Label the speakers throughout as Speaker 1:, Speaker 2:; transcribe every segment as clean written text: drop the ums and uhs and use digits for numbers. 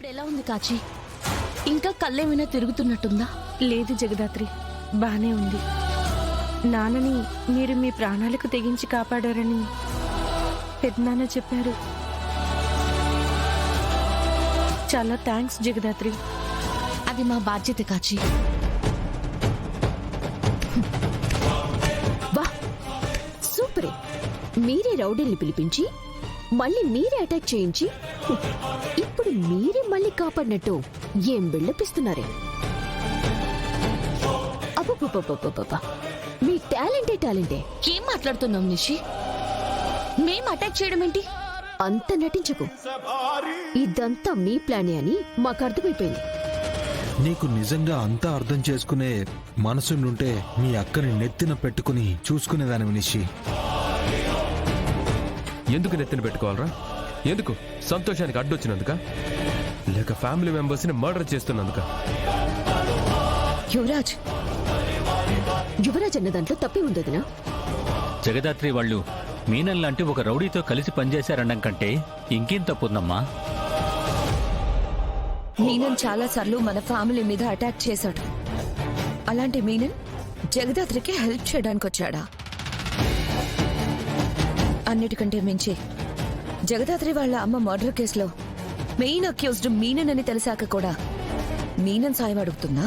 Speaker 1: ఇప్పుడు ఎలా ఉంది కాచి? ఇంకా కళ్ళేమైనా తిరుగుతున్నట్టుందా?
Speaker 2: లేదు జగదాత్రి, బానే ఉంది. నాన్నని మీరు మీ ప్రాణాలకు తెగించి కాపాడారని పెద్దనాన్న చెప్పారు. చాలా థ్యాంక్స్ జగదాత్రి.
Speaker 1: అది మా బాధ్యత కాచి.
Speaker 3: వా, సూపరే. మీరే రౌడీల్ని పిలిపించి మళ్ళీ మీరే అటాక్ చేయించి ఇప్పుడు మీరే మళ్ళీ కాపాడినట్టు ఏం బిళ్ళపిస్తున్నారే? అబ్బబ్బబ్బబ్బబ్బబ్బ, మీ టాలెంటే.
Speaker 1: ఏం మాట్లాడుతున్నాం నిషి? మేం అటాక్ చేయడం ఏంటి?
Speaker 3: అంత నటించకు. ఇదంతా మీ ప్లానే అని మాకు అర్థమైపోయింది.
Speaker 4: నీకు నిజంగా అంతా అర్థం చేసుకునే మనసుండుంటే మీ అక్కని నెత్తిన పెట్టుకుని చూసుకునేదాని నిషి.
Speaker 5: ఎందుకు నెత్తిన పెట్టుకోవాలరా? ఎందుకు? సంతోషానికి అడ్డొచ్చినందుక, లేక ఫ్యామిలీ మెంబర్స్ ని మర్డర్ చేస్తున్నందుక?
Speaker 3: యువరాజ్ అన్న దాంట్లో తప్పి ఉండదునా?
Speaker 6: జగదాత్రి వాళ్ళు మీనన్ లాంటి ఒక రౌడీతో కలిసి పనిచేశారనడం కంటే ఇంకేం తప్పుందమ్మా?
Speaker 7: మీనన్ చాలా సార్లు మన ఫ్యామిలీ మీద అటాక్ చేశాడు. అలాంటి మీనన్ జగదాత్రికి హెల్ప్ చేయడానికి వచ్చాడా? అన్నిటికంటే మించి జగదాత్రి వాళ్ళ అమ్మ మర్డర్ కేసులో మెయిన్ అక్యూజ్డ్ మీనన్ అని తెలిసాక కూడా మీనన్ సాయం అడుగుతుందా?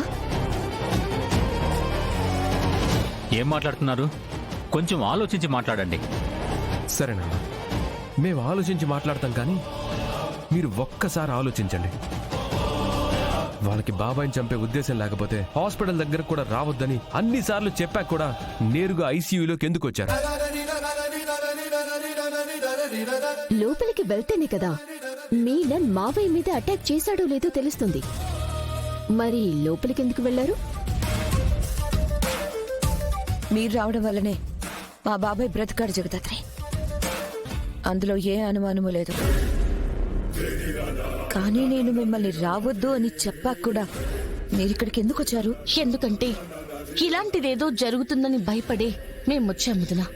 Speaker 6: ఏం మాట్లాడుతున్నారు? కొంచెం ఆలోచించి మాట్లాడండి.
Speaker 5: సరేనమ్మా, మేము ఆలోచించి మాట్లాడతాం, కానీ మీరు ఒక్కసారి ఆలోచించండి. వాళ్ళకి బాబాయిని చంపే ఉద్దేశం లేకపోతే హాస్పిటల్ దగ్గర కూడా రావద్దని అన్నిసార్లు చెప్పాక కూడా నేరుగా ఐసీయూలోకి ఎందుకు వచ్చారు?
Speaker 3: లోపలికి వెళ్తేనే కదా మీనన్ మావయ్య మీద అటాక్ చేశాడో లేదో తెలుస్తుంది. మరి లోపలికి ఎందుకు వెళ్లారు?
Speaker 7: మీరు రావడం వల్లనే మా బాబాయ్ బ్రతికాడు జగదాత్రి. అందులో ఏ అనుమానము లేదు. కానీ నేను మిమ్మల్ని రావద్దు అని చెప్పాక కూడా మీరిక్కడికి ఎందుకు వచ్చారు?
Speaker 1: ఎందుకంటే ఇలాంటిదేదో జరుగుతుందని భయపడే మేమొచ్చాం వదినా.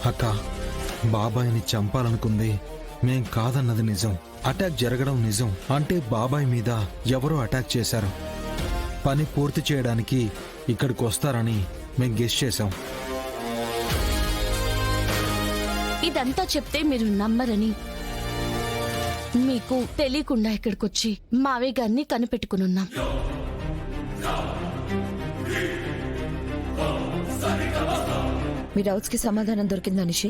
Speaker 4: అక్క, బాబాయిని చంపాలనుకుంది మేం కాదన్నది నిజం. అటాక్ జరగడం నిజం. అంటే బాబాయ్ మీద ఎవరో అటాక్ చేశారు. పని పూర్తి చేయడానికి ఇక్కడికి వస్తారని మేం గెస్ చేశాం.
Speaker 1: ఇదంతా చెప్తే మీరు నమ్మరని మీకు తెలియకుండా ఇక్కడికొచ్చి మావయ్య గారిని కనిపెట్టుకునున్నాం.
Speaker 7: మీ డౌట్స్ కి సమాధానం దొరికిందా నిషి?